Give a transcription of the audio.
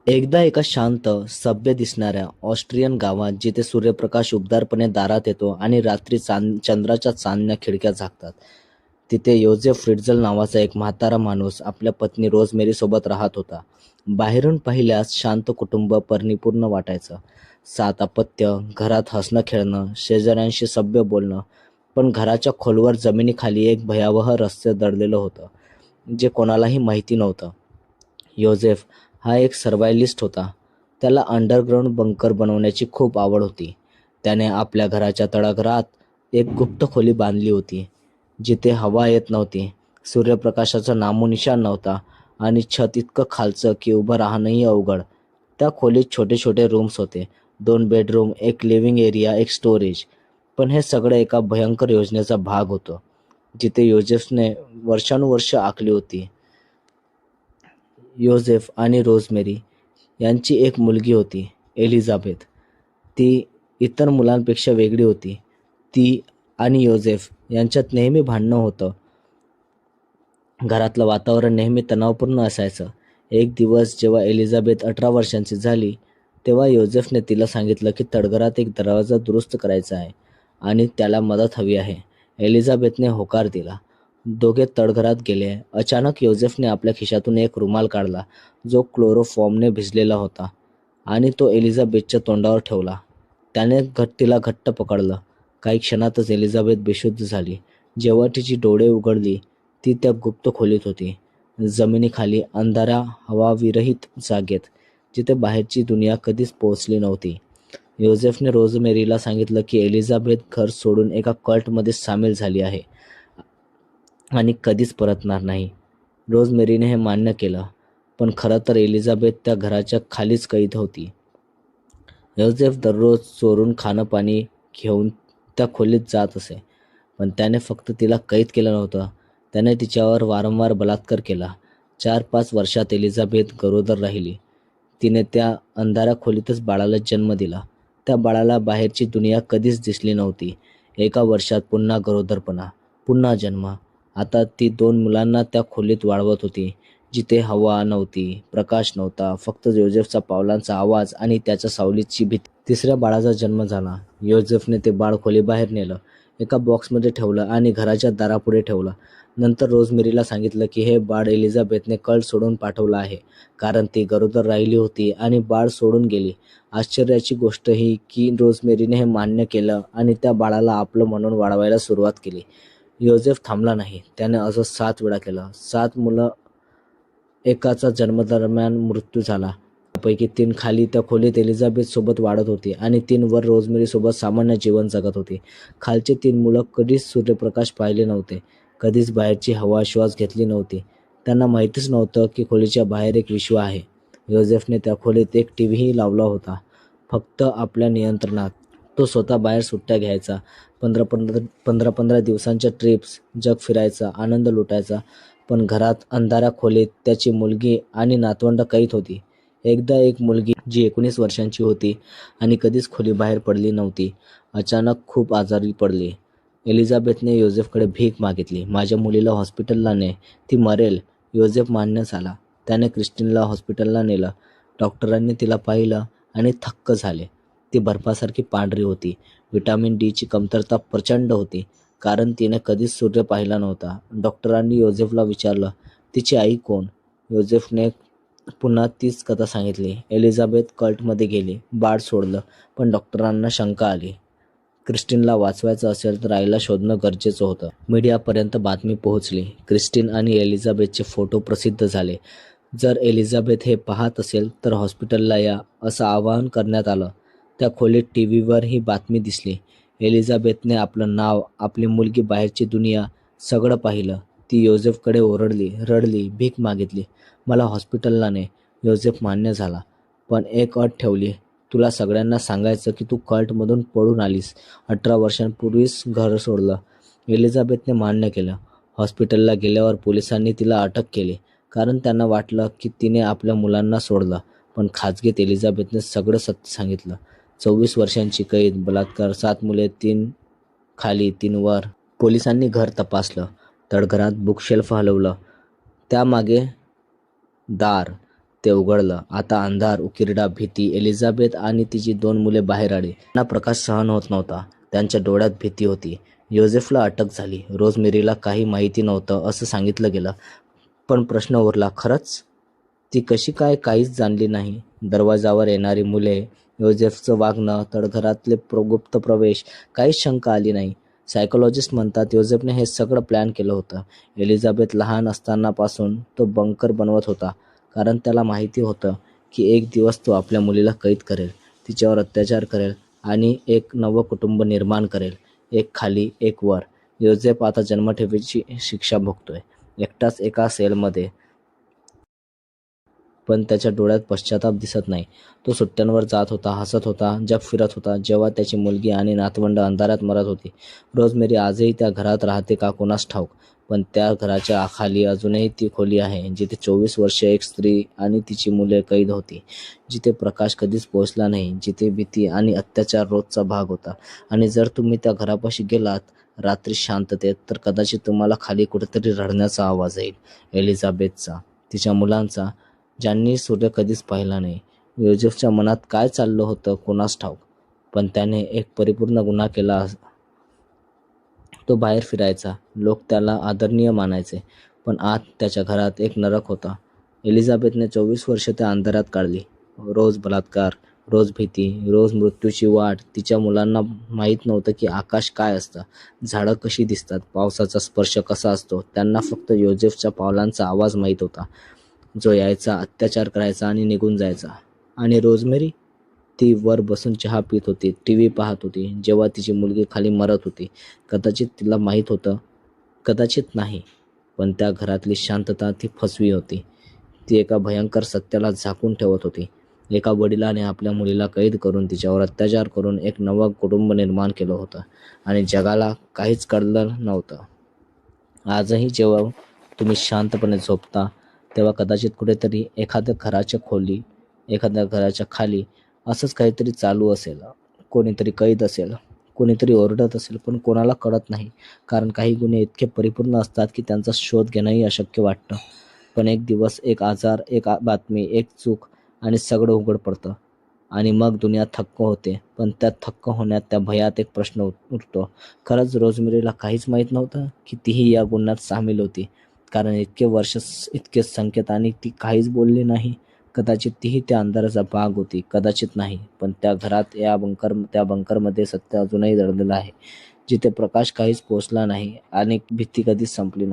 एकदा एका शांत, सभ्य दिसणाऱ्या ऑस्ट्रियन गावात जिथे सूर्यप्रकाश उबदारपणे दारात येतो आणि रात्री चंद्राच्या चांदण्या खिडक्या झाकतात, तिथे योझेफ फ्रिट्झल नावाचा एक म्हातारा माणूस आपल्या पत्नी रोझमेरीसोबत राहत होता. बाहेरून पाहिल्यास शांत कुटुंब परिपूर्ण वाटायचं. 7 अपत्य, घरात हसणं खेळणं, शेजाऱ्यांशी सभ्य बोलणं. पण घराच्या खोलवर जमिनीखाली एक भयावह रहस्य दडलेलं होतं, जे कोणालाही माहिती नव्हतं. योझेफ हा एक सर्व्हायलिस्ट होता. त्याला अंडरग्राउंड बंकर बनवण्याची खूप आवड होती. त्याने आपल्या घराच्या तळागाळात एक गुप्त खोली बांधली होती, जिथे हवा येत नव्हती, सूर्यप्रकाशाचा नामोनिशाण नव्हता आणि छत इतकं खालचं की उभं राहणंही अवघड. त्या खोलीत छोटे छोटे रूम्स होते, 2 बेडरूम, एक लिव्हिंग एरिया, एक स्टोरेज. पण हे सगळं एका भयंकर योजनेचा भाग होतं, जिथे योझेफने वर्षानुवर्ष आखली होती. योझेफ आणि रोझमेरी यांची एक मुलगी होती, एलिझाबेथ. ती इतर मुलांपेक्षा वेगळी होती. ती आणि योझेफ यांच्यात नेहमी भांडणं होतं. घरातलं वातावरण नेहमी तणावपूर्ण असायचं. एक दिवस जेव्हा एलिझाबेथ 18 वर्षांची झाली, तेव्हा योझेफने तिला सांगितलं की तळघरात एक दरवाजा दुरुस्त करायचा आहे आणि त्याला मदत हवी आहे. एलिझाबेथने होकार दिला. दोघे तळघरात गेले. अचानक योझेफने आपल्या खिशातून एक रुमाल काढला, जो क्लोरोफॉर्मने भिजलेला होता, आणि तो एलिझाबेथच्या तोंडावर ठेवला. त्याने तिला घट्ट पकडलं. काही क्षणातच एलिझाबेथ बेशुद्ध झाली. जेव्हा तिची डोळे उघडली, ती त्या गुप्त खोलीत होती, जमिनीखाली अंधाऱ्या हवाविरहित जागेत, जिथे बाहेरची दुनिया कधीच पोहोचली नव्हती. योझेफने रोझमेरीला सांगितलं की एलिझाबेथ घर सोडून एका कल्टमध्ये सामील झाली आहे आणि कधीच परतणार नाही. रोझमेरीने हे मान्य केलं, पण खरं तर एलिझाबेथ त्या घराच्या खालीच कैद होती. योझेफ दररोज चोरून खाणं-पाणी घेऊन त्या खोलीत जात असे, पण त्याने फक्त तिला कैद केलं नव्हतं, त्याने तिच्यावर वारंवार बलात्कार केला. 4-5 वर्षात एलिझाबेथ गरोदर राहिली. तिने त्या अंधाऱ्या खोलीतच बाळाला जन्म दिला. त्या बाळाला बाहेरची दुनिया कधीच दिसली नव्हती. एका वर्षात पुन्हा गरोदरपणा, पुन्हा जन्म. आता ती 2 मुलांना त्या खोलीत वाढवत होती, जिथे हवा नव्हती, प्रकाश नव्हता, फक्त योझेफचा पावलांचा आवाज आणि त्याच्या सावलीची भीती. 3ऱ्या बाळाचा जन्म झाला. योझेफने ते बाळ खोलीबाहेर नेलं, एका बॉक्समध्ये ठेवलं आणि घराच्या दारापुढे ठेवलं. नंतर रोझमेरीला सांगितलं की हे बाळ एलिझाबेथने कल्ट सोडून पाठवलं आहे, कारण ती गरोदर राहिली होती आणि बाळ सोडून गेली. आश्चर्याची गोष्ट ही की रोझमेरीने हे मान्य केलं आणि त्या बाळाला आपलं म्हणून वाढवायला सुरुवात केली. योझेफ थांबला नाही. त्याने असं 7 वेळा केलं. 7 मुलं. एकाचा जन्मादरम्यान मृत्यू झाला. त्यापैकी 3 खाली त्या खोलीत एलिझाबेथसोबत वाढत होती आणि 3 वर रोझमेरीसोबत सामान्य जीवन जगत होती. खालची 3 मुलं कधीच सूर्यप्रकाश पाहिले नव्हते, कधीच बाहेरची हवा श्वास घेतली नव्हती. त्यांना माहितीच नव्हतं की खोलीच्या बाहेर एक विश्व आहे. योझेफने त्या खोलीत एक टीव्हीही लावला होता, फक्त आपल्या नियंत्रणात. तो स्वतः बाहेर सुट्ट्या घ्यायचा, 15-15 दिवसांच्या ट्रिप्स, जग फिरायचा, आनंद लुटायचा. पण घरात अंधाऱ्या खोलीत त्याची मुलगी आणि नातवंड कैद होती. एकदा एक मुलगी जी 19 वर्षांची होती आणि कधीच खोलीबाहेर पडली नव्हती, अचानक खूप आजारी पडली. एलिझाबेथने योझेफकडे भीक मागितली, माझ्या मुलीला हॉस्पिटलला ने, ती मरेल. योझेफ मान्य झाला. त्याने क्रिस्टिनला हॉस्पिटलला नेलं. डॉक्टरांनी तिला पाहिलं आणि थक्क झाले. ती बर्फासारखी पांढरी होती. व्हिटॅमिन डीची कमतरता प्रचंड होती, कारण तिने कधीच सूर्य पाहिला नव्हता. डॉक्टरांनी योझेफला विचारलं, तिची आई कोण? योझेफने पुन्हा तीच कथा सांगितली. एलिझाबेथ कल्टमध्ये गेली, बाळ सोडलं, पण डॉक्टरांना शंका आली. क्रिस्टिनला वाचवायचं असेल तर आईला शोधणं गरजेचं होतं. मीडियापर्यंत बातमी पोहोचली. क्रिस्टिन आणि एलिझाबेथचे फोटो प्रसिद्ध झाले. जर एलिझाबेथ हे पाहत असेल तर हॉस्पिटलला या, असं आवाहन करण्यात आलं. त्या खोलीत टीव्हीवर ही बातमी दिसली. एलिझाबेथने आपलं नाव, आपली मुलगी, बाहेरची दुनिया सगळं पाहिलं. ती योझेफकडे ओरडली, रडली, भीक मागितली, मला हॉस्पिटलला ने. योझेफ मान्य झाला, पण एक अट ठेवली, तुला सगळ्यांना सांगायचं की तू कल्टमधून पळून आलीस, 18 वर्षांपूर्वीच घर सोडलं. एलिझाबेथने मान्य केलं. हॉस्पिटलला गेल्यावर पोलिसांनी तिला अटक केली, कारण त्यांना वाटलं की तिने आपल्या मुलांना सोडलं. पण खाजगीत एलिझाबेथने सगळं सत्य सांगितलं. 24 वर्षांची कैद, बलात्कार, 7 मुले, 3 खाली 3 वर. पोलिसांनी घर तपासलं, तळघरात बुकशेल्फ हलवलं, त्यामागे दार, ते उघडलं. आता अंधार, उकिरडा, भीती. एलिझाबेथ आणि तिची 2 मुले बाहेर आली. त्यांना प्रकाश सहन होत नव्हता. त्यांच्या डोळ्यात भीती होती. योझेफला अटक झाली. रोझमेरीला काही माहिती नव्हतं असं सांगितलं गेलं. पण प्रश्न उरला, खरंच? ती कशी काय काहीच जाणली नाही? दरवाजावर येणारी मुले, योझेफचं वागणं, तळघरातले गुप्त प्रवेश, काहीच शंका आली नाही. सायकोलॉजिस्ट म्हणतात योझेफने हे सगळं प्लॅन केलं होतं. एलिझाबेथ लहान असतानापासून तो बंकर बनवत होता. कारण त्याला माहिती होतं की एक दिवस तो आपल्या मुलीला कैद करेल, तिच्यावर अत्याचार करेल आणि एक नवं कुटुंब निर्माण करेल. एक खाली, एक वर. योझेफ आता जन्मठेपेची शिक्षा भोगतोय, एकटाच एका सेलमध्ये. पण त्याच्या डोळ्यात पश्चाताप दिसत नाही. तो सुट्ट्यांवर जात होता, हसत होता, जग फिरत होता, जेव्हा त्याची मुलगी आणि नातवंड अंधारात मरत होती. रोझमेरी आजही त्या घरात राहते का कोणास ठाऊक, पण त्या घराच्या खाली अजूनही ती खोली आहे जिथे 24 वर्षे एक स्त्री आणि तिची मुले कैद होती, जिथे प्रकाश कधीच पोहोचला नाही, जिथे भीती आणि अत्याचार रोजचा भाग होता. आणि जर तुम्ही त्या घरापाशी गेलात रात्री शांततेत, तर कदाचित तुम्हाला खाली कुठेतरी रडण्याचा आवाज येईल. एलिझाबेथचा, तिच्या मुलांचा, ज्यांनी सूर्य कधीच पाहिला नाही. योझेफच्या मनात काय चाललं होतं कोणास ठाऊक, पण त्याने एक परिपूर्ण गुन्हा केला. तो बाहेर फिरायचा, लोक त्याला आदरणीय मानायचे, पण आत त्याच्या घरात एक नरक होता. एलिझाबेथने 24 वर्षे त्या अंधारात काढली. रोज बलात्कार, रोज भीती, रोज मृत्यूची वाट. तिच्या मुलांना माहीत नव्हतं की आकाश काय असतं, झाडं कशी दिसतात, पावसाचा स्पर्श कसा असतो. त्यांना फक्त योझेफच्या पावलांचा आवाज माहीत होता, जो यायचा, अत्याचार करायचा आणि निघून जायचा. आणि रोझमेरी? ती वर बसून चहा पीत होती, टीव्ही पाहत होती, जेव्हा तिची मुलगी खाली मरत होती. कदाचित तिला माहीत होतं, कदाचित नाही, पण त्या घरातली शांतता ती फसवी होती. ती एका भयंकर सत्याला झाकून ठेवत होती. एका वडिलाने आपल्या मुलीला कैद करून, तिच्यावर अत्याचार करून एक नवं कुटुंब निर्माण केलं होतं आणि जगाला काहीच कळलं नव्हतं. आजही जेव्हा तुम्ही शांतपणे झोपता, तेव्हा कदाचित कुठेतरी एखाद्या घराच्या खाली असंच काहीतरी चालू असेल. कोणीतरी कैद असेल, कोणीतरी ओरडत असेल, पण कोणाला कळत नाही. कारण काही गुन्हे इतके परिपूर्ण असतात की त्यांचा शोध घेणंही अशक्य वाटतं. पण एक दिवस, एक आजार, एक बातमी, एक चूक आणि सगळं उघड पडतं. आणि मग दुनिया थक्क होते. पण त्या थक्क होण्यात, त्या भयात एक प्रश्न उरतो. खरंच रोझमेरीला काहीच माहीत नव्हतं की तीही या गुन्ह्यात सामील होती? कारण इतके वर्ष, इतके संकेत आणि ती काहीच बोलली नाही. कदाचित तीही त्या अंधाराचा भाग होती, कदाचित नाही. पण त्या घरात, त्या बंकरमध्ये सत्य अजूनही दडलेलं आहे, जिथे प्रकाश काहीच पोचला नाही आणि भीती कधीच संपली नाही.